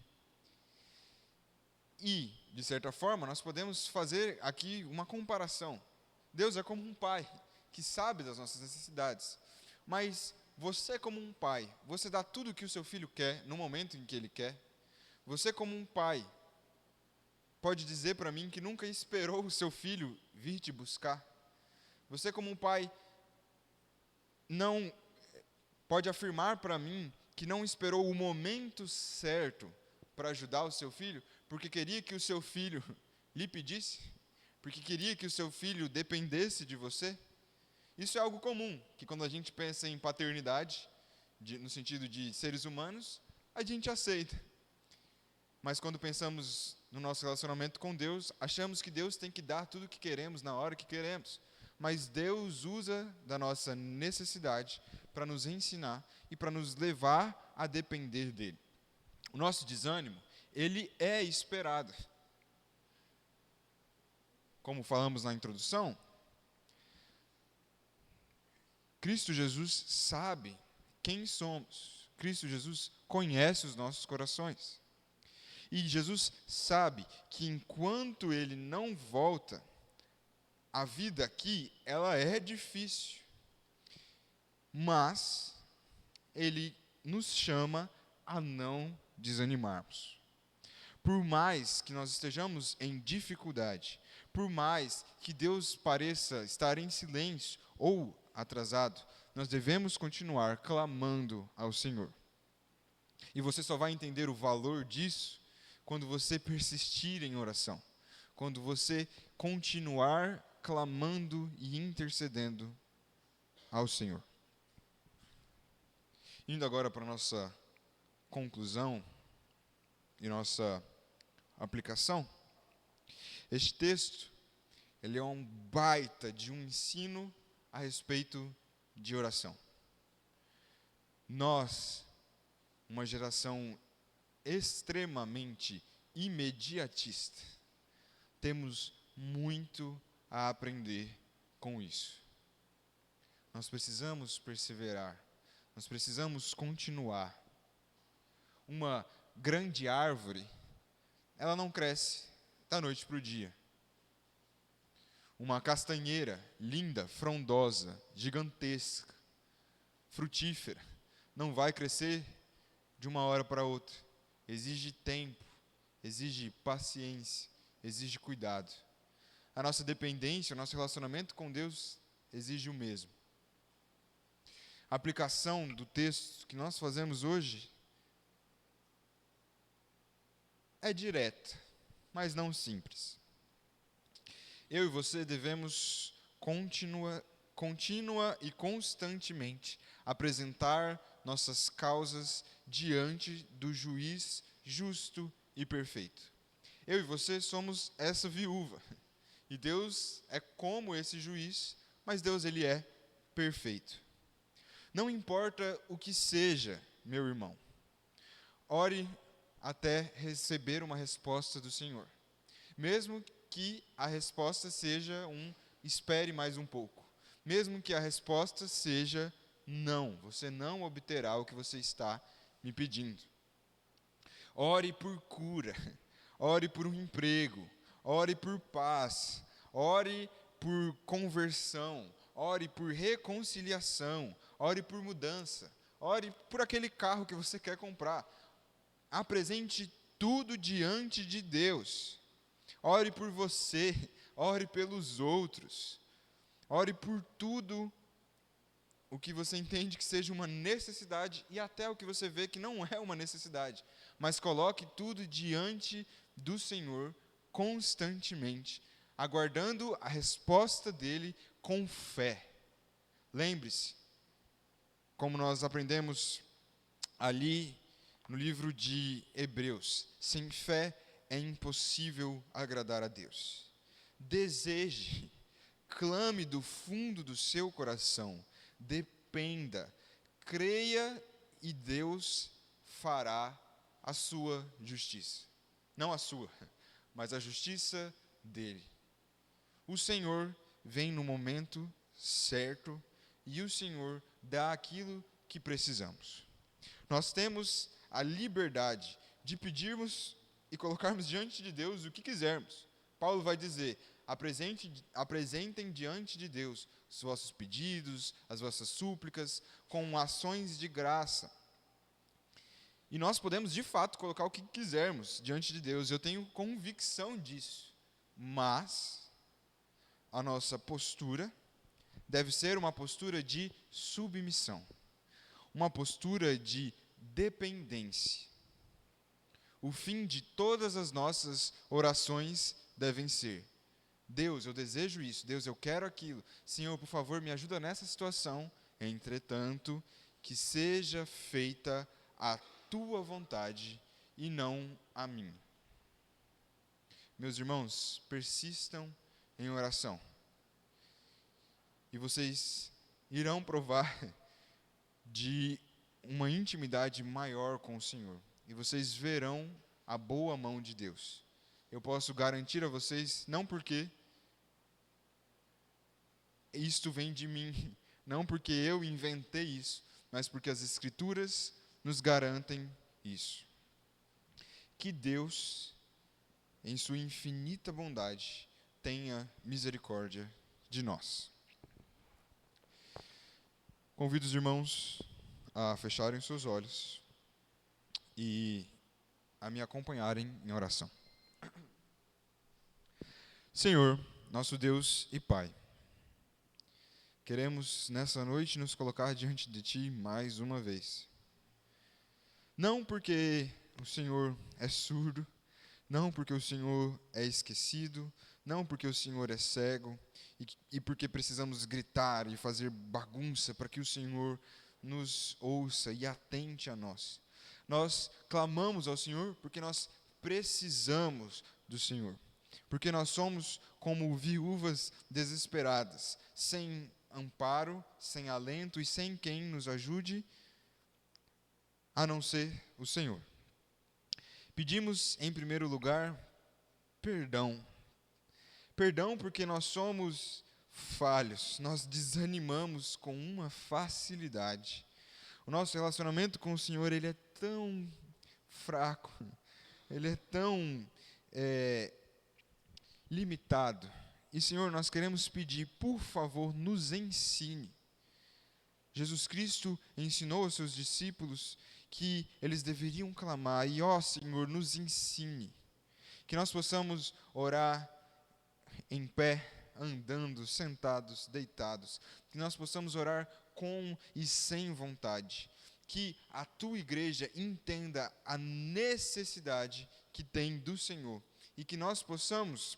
E, de certa forma, nós podemos fazer aqui uma comparação. Deus é como um pai que sabe das nossas necessidades. Mas você, como um pai, você dá tudo o que o seu filho quer no momento em que ele quer? Você, como um pai, pode dizer para mim que nunca esperou o seu filho vir te buscar? Você, como um pai, não pode afirmar para mim que não esperou o momento certo para ajudar o seu filho, porque queria que o seu filho lhe pedisse? Porque queria que o seu filho dependesse de você? Isso é algo comum, que quando a gente pensa em paternidade, no sentido de seres humanos, a gente aceita. Mas quando pensamos no nosso relacionamento com Deus, achamos que Deus tem que dar tudo o que queremos na hora que queremos. Mas Deus usa da nossa necessidade para nos ensinar e para nos levar a depender dEle. O nosso desânimo, ele é esperado. Como falamos na introdução, Cristo Jesus sabe quem somos. Cristo Jesus conhece os nossos corações. E Jesus sabe que enquanto Ele não volta, a vida aqui, ela é difícil. Mas Ele nos chama a não desanimarmos. Por mais que nós estejamos em dificuldade, por mais que Deus pareça estar em silêncio ou atrasado, nós devemos continuar clamando ao Senhor. E você só vai entender o valor disso quando você persistir em oração, quando você continuar clamando e intercedendo ao Senhor. Indo agora para a nossa conclusão e nossa aplicação, este texto ele é um baita de um ensino a respeito de oração. Nós, uma geração extremamente imediatista, temos muito a aprender com isso. Nós precisamos perseverar, nós precisamos continuar. Uma grande árvore, ela não cresce da noite para o dia. Uma castanheira linda, frondosa, gigantesca, frutífera, não vai crescer de uma hora para outra. Exige tempo, exige paciência, exige cuidado. A nossa dependência, o nosso relacionamento com Deus exige o mesmo. A aplicação do texto que nós fazemos hoje é direta, mas não simples. Eu e você devemos contínua e constantemente apresentar nossas causas diante do juiz justo e perfeito. Eu e você somos essa viúva. E Deus é como esse juiz, mas Deus ele é perfeito. Não importa o que seja, meu irmão, ore até receber uma resposta do Senhor. Mesmo que a resposta seja espere mais um pouco. Mesmo que a resposta seja não, você não obterá o que você está me pedindo. Ore por cura, ore por um emprego, ore por paz, ore por conversão, ore por reconciliação, ore por mudança, ore por aquele carro que você quer comprar. Apresente tudo diante de Deus. Ore por você, ore pelos outros, ore por tudo o que você entende que seja uma necessidade e até o que você vê que não é uma necessidade, mas coloque tudo diante do Senhor constantemente, aguardando a resposta dele com fé. Lembre-se, como nós aprendemos ali no livro de Hebreus, sem fé é impossível agradar a Deus. Deseje, clame do fundo do seu coração, dependa, creia e Deus fará a sua justiça. Não a sua, mas a justiça dele. O Senhor vem no momento certo e o Senhor dá aquilo que precisamos. Nós temos a liberdade de pedirmos e colocarmos diante de Deus o que quisermos. Paulo vai dizer: apresentem diante de Deus os vossos pedidos, as vossas súplicas, com ações de graça. E nós podemos, de fato, colocar o que quisermos diante de Deus. Eu tenho convicção disso. Mas a nossa postura deve ser uma postura de submissão, uma postura de dependência. O fim de todas as nossas orações devem ser: Deus, eu desejo isso, Deus, eu quero aquilo, Senhor, por favor, me ajuda nessa situação, entretanto, que seja feita a tua vontade e não a minha. Meus irmãos, persistam em oração, e vocês irão provar de uma intimidade maior com o Senhor, e vocês verão a boa mão de Deus. Eu posso garantir a vocês, não porque isto vem de mim, não porque eu inventei isso, mas porque as Escrituras nos garantem isso. Que Deus, em sua infinita bondade, tenha misericórdia de nós. Convido os irmãos a fecharem seus olhos e a me acompanharem em oração. Senhor, nosso Deus e Pai, queremos nessa noite nos colocar diante de Ti mais uma vez. Não porque o Senhor é surdo, não porque o Senhor é esquecido, não porque o Senhor é cego e porque precisamos gritar e fazer bagunça para que o Senhor nos ouça e atente a nós. Nós clamamos ao Senhor porque nós precisamos do Senhor, porque nós somos como viúvas desesperadas, sem amparo, sem alento e sem quem nos ajude, a não ser o Senhor. Pedimos, em primeiro lugar, perdão. Perdão porque nós somos falhos, nós desanimamos com uma facilidade. O nosso relacionamento com o Senhor, ele é tão fraco, ele é tão limitado. E, Senhor, nós queremos pedir, por favor, nos ensine. Jesus Cristo ensinou aos seus discípulos que eles deveriam clamar, e ó Senhor, nos ensine, que nós possamos orar em pé, andando, sentados, deitados, que nós possamos orar com e sem vontade, que a tua igreja entenda a necessidade que tem do Senhor, e que nós possamos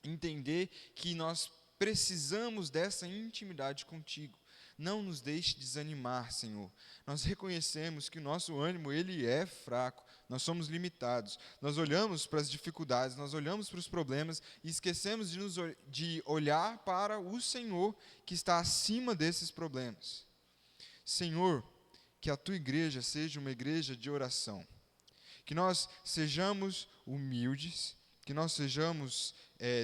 entender que nós precisamos dessa intimidade contigo. Não nos deixe desanimar, Senhor. Nós reconhecemos que o nosso ânimo, ele é fraco. Nós somos limitados. Nós olhamos para as dificuldades, nós olhamos para os problemas e esquecemos de olhar para o Senhor que está acima desses problemas. Senhor, que a tua igreja seja uma igreja de oração. Que nós sejamos humildes, que nós sejamos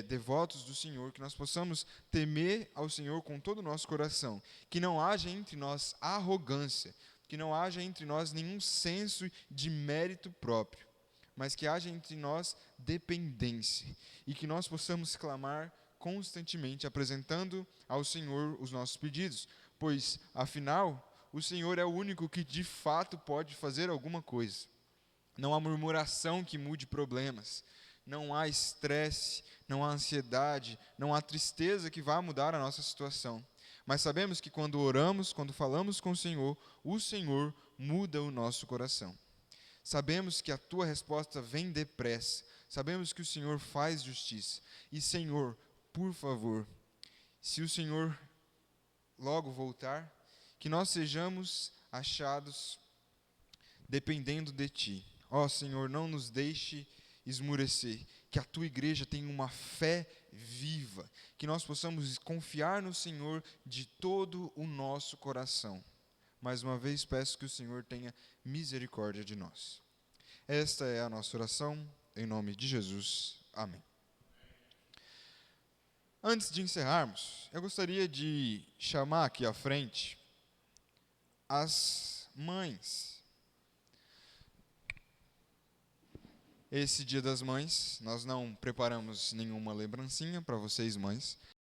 devotos do Senhor, que nós possamos temer ao Senhor com todo o nosso coração, que não haja entre nós arrogância, que não haja entre nós nenhum senso de mérito próprio, mas que haja entre nós dependência, e que nós possamos clamar constantemente apresentando ao Senhor os nossos pedidos, pois, afinal, o Senhor é o único que de fato pode fazer alguma coisa. Não há murmuração que mude problemas, não há estresse, não há ansiedade, não há tristeza que vá mudar a nossa situação. Mas sabemos que quando oramos, quando falamos com o Senhor muda o nosso coração. Sabemos que a tua resposta vem depressa, sabemos que o Senhor faz justiça. E, Senhor, por favor, se o Senhor logo voltar, que nós sejamos achados dependendo de Ti. Ó Senhor, não nos deixe esmurecer, que a Tua igreja tenha uma fé viva, que nós possamos confiar no Senhor de todo o nosso coração. Mais uma vez peço que o Senhor tenha misericórdia de nós. Esta é a nossa oração, em nome de Jesus. Amém. Antes de encerrarmos, eu gostaria de chamar aqui à frente as mães. Esse Dia das Mães, nós não preparamos nenhuma lembrancinha para vocês, mães,